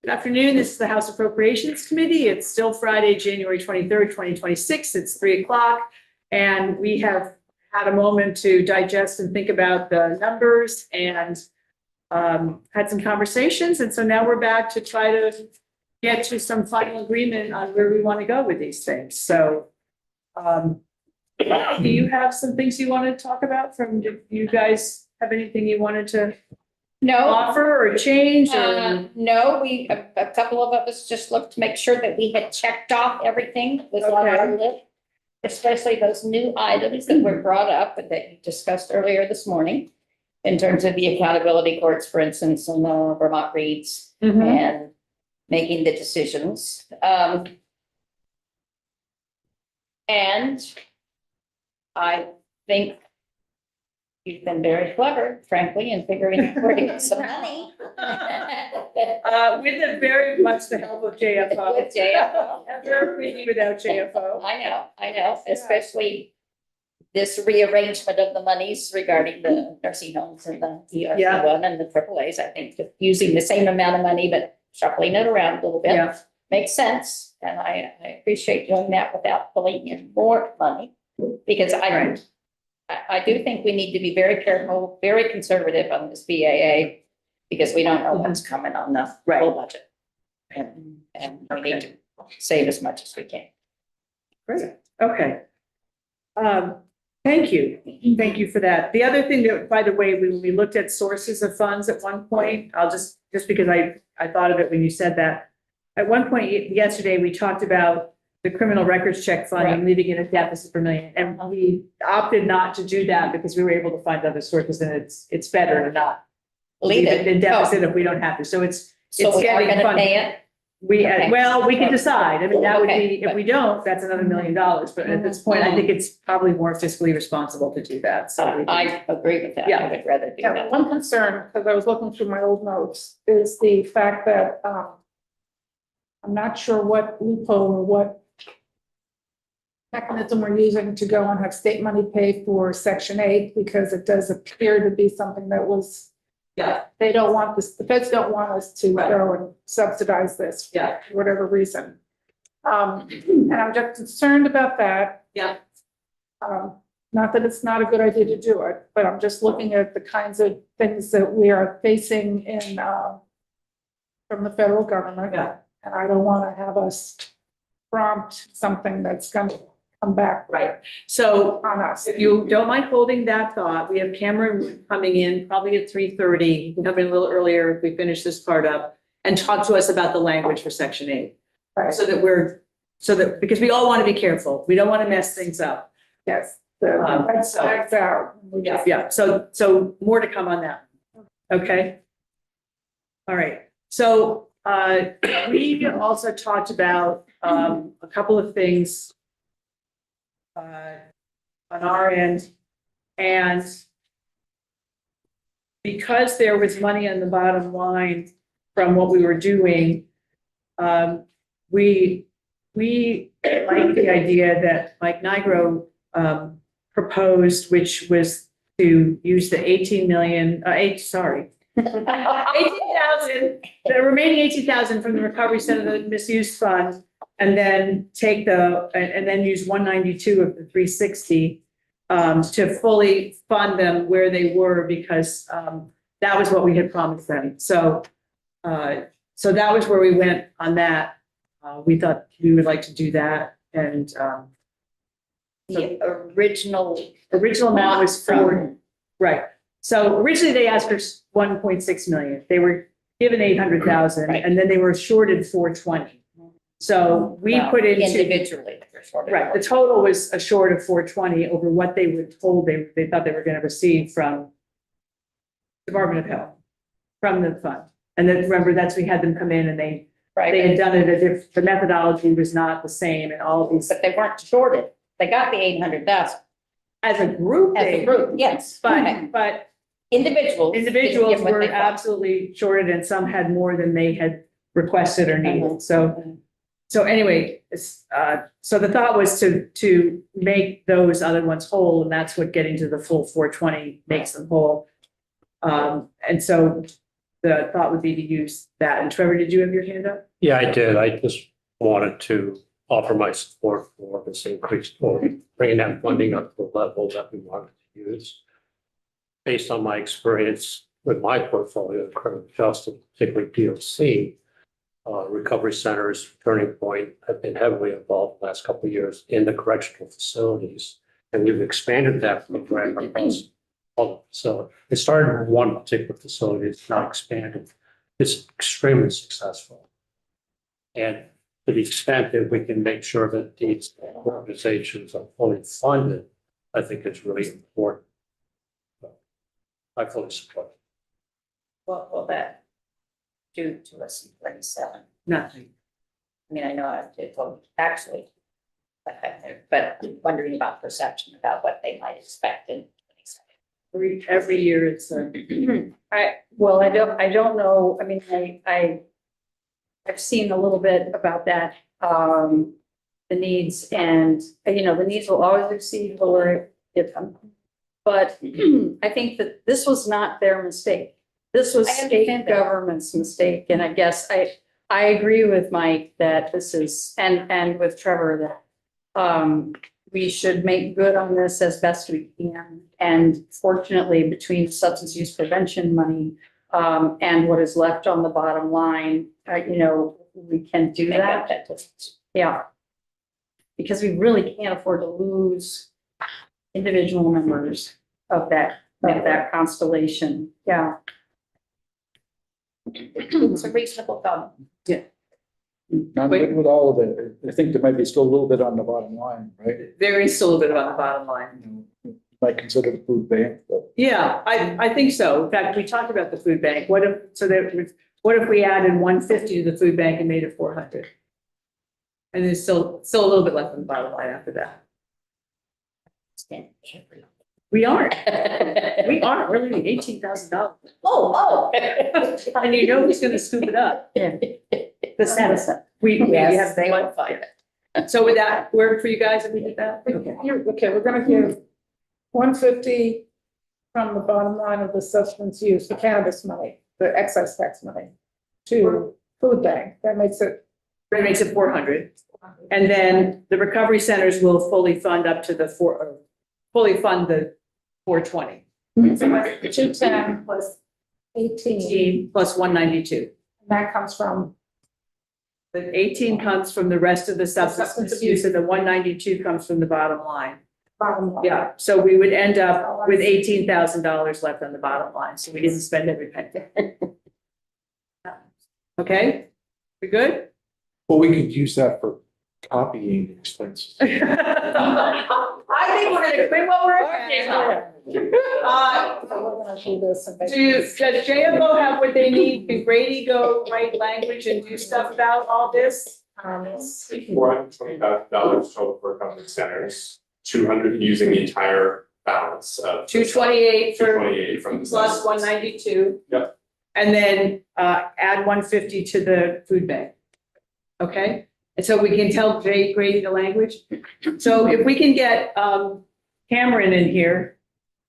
Good afternoon. This is the House Appropriations Committee. It's still Friday, January 23rd, 2026. It's 3 o'clock. And we have had a moment to digest and think about the numbers and had some conversations. And so now we're back to try to get to some final agreement on where we want to go with these things. So do you have some things you want to talk about do you guys have anything you wanted to offer or change? No, a couple of us just looked to make sure that we had checked off everything that was on our list, especially those new items that were brought up and that you discussed earlier this morning in terms of the accountability courts, for instance, and the Vermont Reads and making the decisions. And I think you've been very clever, frankly, in figuring out where to get some money. With very much the help of JFO. With JFO. Never really without JFO. I know, especially this rearrangement of the monies regarding the nursing homes and the ERC1 and the AAAs. I think that using the same amount of money, but shuffling it around a little bit makes sense. And I appreciate doing that without pulling in more money, because I do think we need to be very careful, very conservative on this BAA, because we don't know what's coming on the full budget. And we need to save as much as we can. Great. Okay. Thank you. Thank you for that. The other thing that, by the way, we looked at sources of funds at one point. I'll just because I thought of it when you said that. At one point yesterday, we talked about the criminal records check fund and leaving it a deficit for $1 million. And we opted not to do that because we were able to find other sources, and it's better to not leave it in deficit if we don't have to. So it's we are getting going to funded. pay it. We can decide. I mean, that would be, if we don't, that's another $1 million. But at this point, I think it's probably more fiscally responsible to do that. So I agree with that. I would rather do that. One concern, because I was looking through my old notes, is the fact that I'm not sure what loophole or what mechanism we're using to go and have state money pay for Section 8, because it does appear to be something that was, they don't want this, the feds don't want us to go and subsidize this for whatever reason. And I'm just concerned about that. Not that it's not a good idea to do it, but I'm just looking at the kinds of things that we are facing from the federal government. And I don't want to have us prompt something that's going to come back So on us. if you don't mind holding that thought, we have Cameron coming in probably at 3:30. He can come in a little earlier if we finish this part up and talk to us about the language for Section 8. So that because we all want to be careful. We don't want to mess things up. Yes. That's out. So more to come on that. Okay. All right. So we also talked about a couple of things on our end, and because there was money on the bottom line from what we were doing, we liked the idea that Mike Nigro proposed, which was to use the 18,000, the remaining 18,000 from the Recovery Center, the misuse fund, and then take and then use 192 of the 360 to fully fund them where they were, because that was what we had promised them. So that was where we went on that. We thought we would like to do that, and the original amount was So originally they asked for 1.6 million. They were given 800,000, and then they were shorted 420. So we put into individually. The total was a short of 420 over what they were told they thought they were going to receive from Department of Health, from the fund. And then remember, we had them come in and they had done it as if the methodology was not the same and all of these. But they weren't shorted. They got the 800,000 as a group. Yes, but individuals were absolutely shorted, and some had more than they had requested or needed. So anyway, so the thought was to make those other ones whole, and that's what getting to the full 420 makes them whole. And so the thought would be to use that. And Trevor, did you have your hand up? Yeah, I did. I just wanted to offer my support for this increase, for bringing that funding up to the level that we wanted to use. Based on my experience with my portfolio of criminal justice, particularly DOC, recovery centers, Turning Point have been heavily involved the last couple of years in the correctional facilities. And we've expanded that program across all the facilities. It started with one particular facility, it's now expanded. It's extremely successful. And to the extent that we can make sure that these organizations are fully funded, I think it's really important. I fully support it. What will that do to us in 27? Nothing. I mean, I know it will actually, but wondering about perception about what they might expect in 27. Every year it's I don't know, I mean, I've seen a little bit about that, the needs and, the needs will always exceed lower income. But I think that this was not their mistake. This was I understand state that. government's mistake, and I guess I agree with Mike that this is, and with Trevor, that we should make good on this as best we can. And fortunately, between substance use prevention money and what is left on the bottom line, we can do that. Yeah. Because we really can't afford to lose individual members of that constellation. Yeah. It's a reasonable comment. I'm good with all of it. I think there might be still a little bit on the bottom line, right? there is still a bit on the bottom line. Might consider the food bank, but Yeah, I think so. In fact, we talked about the food bank. What if we added 150 to the food bank and made it 400? And there's still a little bit left on the bottom line after that. We aren't. We aren't. We're leaving $18,000. Oh. And you know who's gonna scoop it up? The Senate. We Yes, have. they will find it. So would that work for you guys if we did that? Okay. Okay, we're gonna give 150 from the bottom line of the substance use, the cannabis money, the excise tax money, to food bank. That makes it. That makes it 400. And then the recovery centers will fully fund up to the fully fund the 420. 210 plus 18, 18 plus 192. and that comes from, The 18 comes from the rest of the substance use, and the 192 comes from the bottom line. bottom line. Yeah, so we would end up with $18,000 left on the bottom line, so we didn't spend every penny. Okay, we good? Well, we could use that for copying expenses. I think we're gonna quit what we're at. We're gonna do this and make. Does JFO have what they need? Can Grady go write language and do stuff about all this? $425 total for recovery centers, 200 using the entire balance of. 228 for 228 from the. plus 192. Yep. And then add 150 to the food bank. Okay, and so we can tell Grady the language. So if we can get Cameron in here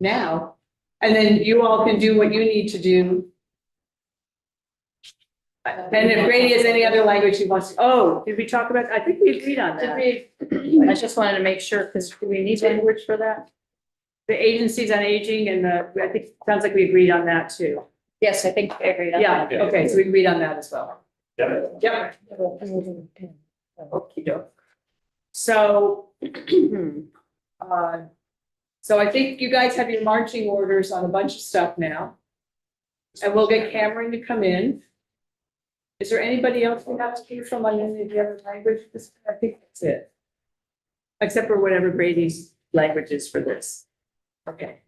now, and then you all can do what you need to do. And if Grady has any other language he wants, did we talk about, I think we agreed on that. I just wanted to make sure, because do we need language for that? The agencies on aging and I think, sounds like we agreed on that too. Yes, I think I agreed on Yeah, that. okay, so we agreed on that as well. Yeah. Yep. Okey doke. So, so I think you guys have your marching orders on a bunch of stuff now. And we'll get Cameron to come in. Is there anybody else we have to hear from on any of the other languages? I think that's it. Except for whatever Brady's language is for this. Okay.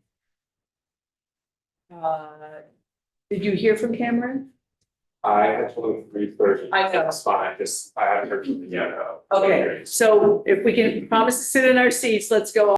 Did you hear from Cameron? I had told him 3:30. I know. That's fine, I haven't heard from him yet. Okay, so if we can promise to sit in our seats, let's go